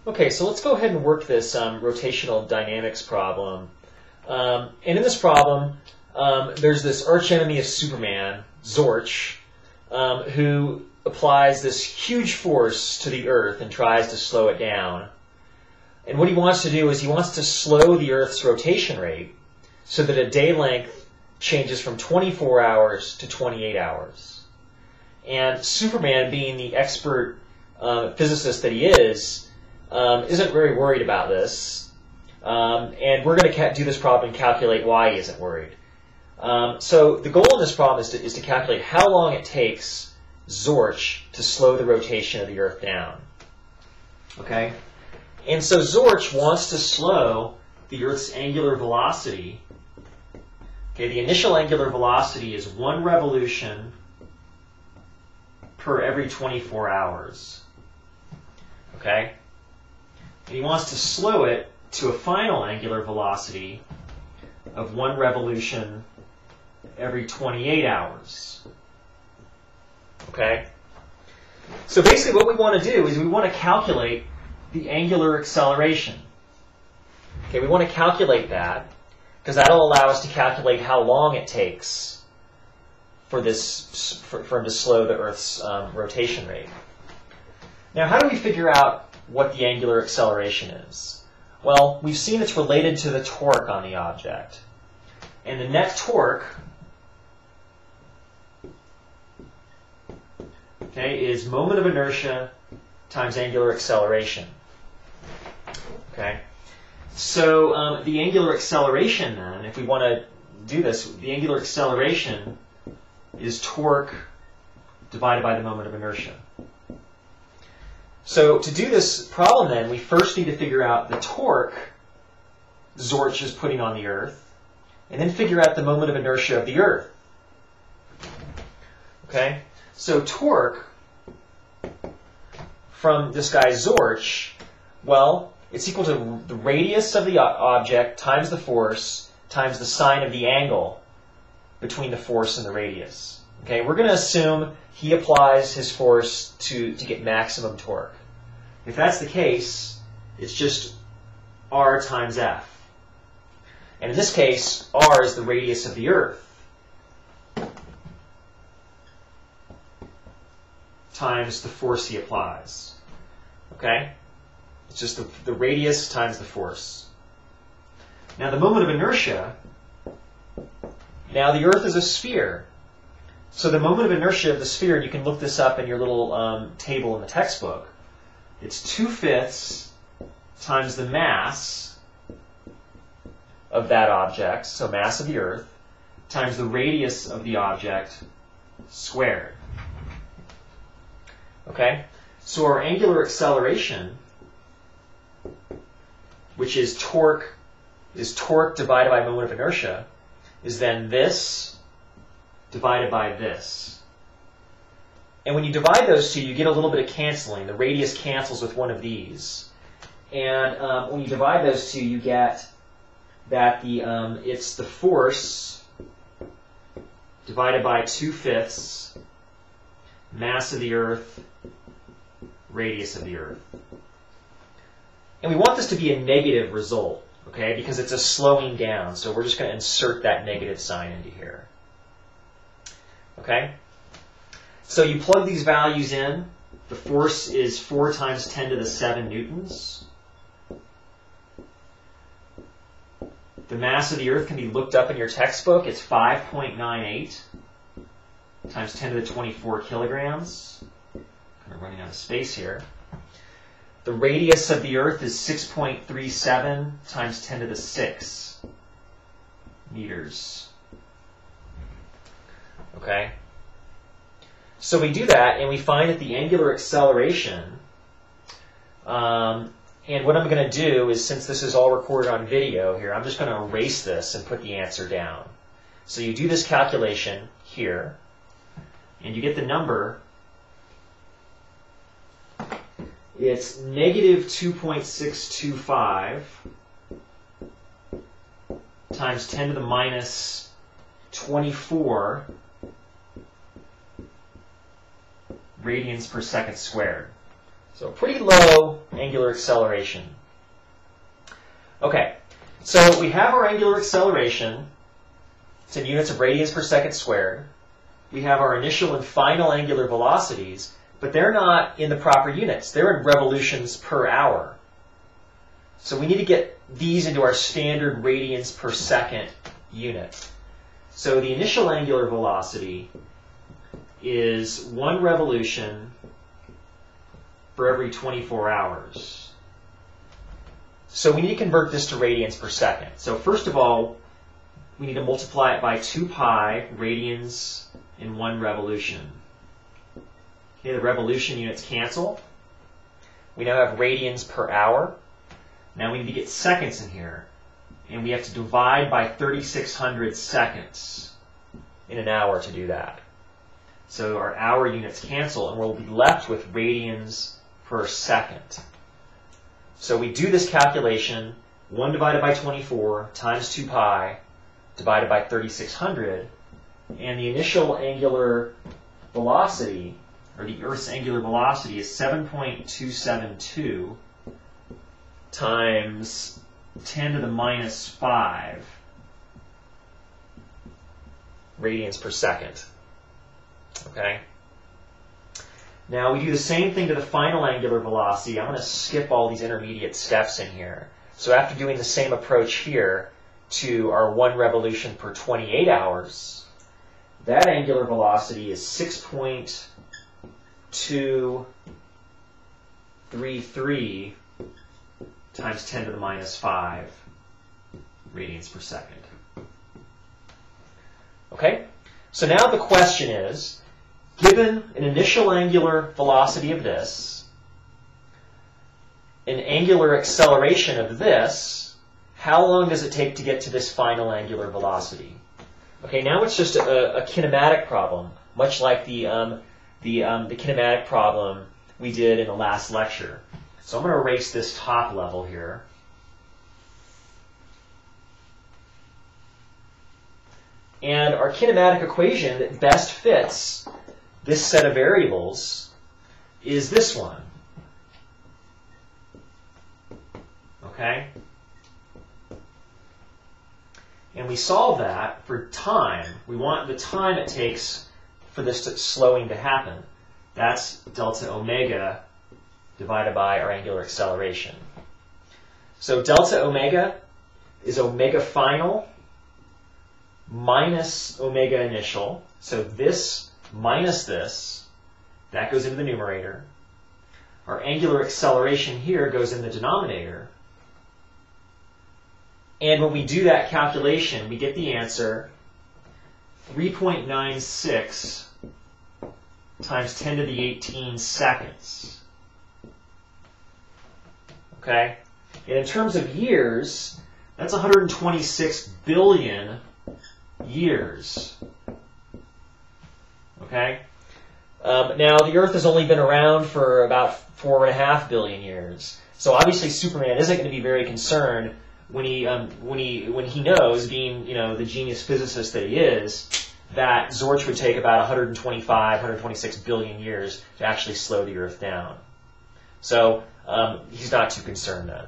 Okay, so let's go ahead and work this rotational dynamics problem. And in this problem, there's this archenemy of Superman, Zorch, who applies this huge force to the Earth and tries to slow it down. And what he wants to do is he wants to slow the Earth's rotation rate so that a day length changes from 24 hours to 28 hours. And Superman, being the expert physicist that he is, isn't very worried about this. And we're going to do this problem and calculate why he isn't worried. So the goal in this problem is to calculate how long it takes Zorch to slow the rotation of the Earth down. Okay? And so Zorch wants to slow the Earth's angular velocity. Okay, the initial angular velocity is 1 revolution per every 24 hours. Okay? And he wants to slow it to a final angular velocity of 1 revolution every 28 hours. Okay? So basically what we want to do is we want to calculate the angular acceleration. Okay, we want to calculate that because that'll allow us to calculate how long it takes for him to slow the Earth's rotation rate. Now, how do we figure out what the angular acceleration is? Well, we've seen it's related to the torque on the object. And the net torque, okay, is moment of inertia times angular acceleration. Okay? So the angular acceleration then, if we want to do this, the angular acceleration is torque divided by the moment of inertia. So to do this problem then, we first need to figure out the torque Zorch is putting on the Earth, and then figure out the moment of inertia of the Earth. Okay? So torque from this guy Zorch, well, it's equal to the radius of the object times the force times the sine of the angle between the force and the radius. Okay, we're going to assume he applies his force to get maximum torque. If that's the case, it's just r times f. And in this case, r is the radius of the Earth times the force he applies. Okay? It's just the radius times the force. Now the moment of inertia, now the Earth is a sphere. So the moment of inertia of the sphere, and you can look this up in your little table in the textbook, it's 2/5 times the mass of that object, so mass of the Earth, times the radius of the object squared. Okay? So our angular acceleration, which is torque divided by moment of inertia, is then this divided by this. And when you divide those two, you get a little bit of canceling. The radius cancels with one of these. And when you divide those two, you get that it's the force divided by 2/5 mass of the Earth, radius of the Earth. And we want this to be a negative result, okay, because it's a slowing down. So we're just going to insert that negative sign into here. Okay? So you plug these values in. The force is 4 times 10 to the 7 newtons. The mass of the Earth can be looked up in your textbook. It's 5.98 times 10 to the 24 kilograms. Kind of running out of space here. The radius of the Earth is 6.37 times 10 to the 6 meters. Okay? So we do that, and we find that the angular acceleration, and what I'm going to do is, since this is all recorded on video here, I'm just going to erase this and put the answer down. So you do this calculation here, and you get the number. It's negative 2.625 times 10 to the minus 24 radians per second squared. So pretty low angular acceleration. Okay, so we have our angular acceleration. It's in units of radians per second squared. We have our initial and final angular velocities, but they're not in the proper units. They're in revolutions per hour. So we need to get these into our standard radians per second unit. So the initial angular velocity is 1 revolution for every 24 hours. So we need to convert this to radians per second. So first of all, we need to multiply it by 2 pi radians in 1 revolution. Okay, the revolution units cancel. We now have radians per hour. Now we need to get seconds in here. And we have to divide by 3,600 seconds in an hour to do that. So our hour units cancel, and we'll be left with radians per second. So we do this calculation, 1 divided by 24 times 2 pi divided by 3,600, and the initial angular velocity, or the Earth's angular velocity, is 7.272 times 10 to the minus 5 radians per second. Okay? Now we do the same thing to the final angular velocity. I'm going to skip all these intermediate steps in here. So after doing the same approach here to our 1 revolution per 28 hours, that angular velocity is 6.233 times 10 to the minus 5 radians per second. Okay? So now the question is, given an initial angular velocity of this, an angular acceleration of this, how long does it take to get to this final angular velocity? Okay, now it's just a kinematic problem, much like the kinematic problem we did in the last lecture. So I'm going to erase this top level here. And our kinematic equation that best fits this set of variables is this one. Okay? And we solve that for time. We want the time it takes for this slowing to happen. That's delta omega divided by our angular acceleration. So delta omega is omega final minus omega initial. So this minus this, that goes into the numerator. Our angular acceleration here goes in the denominator. And when we do that calculation, we get the answer 3.96 times 10 to the 18 seconds. Okay? And in terms of years, that's 126 billion years. Okay? Now, the Earth has only been around for about 4.5 billion years. So obviously Superman isn't going to be very concerned when he knows, being the genius physicist that he is, that Zorch would take about 126 billion years to actually slow the Earth down. So he's not too concerned then.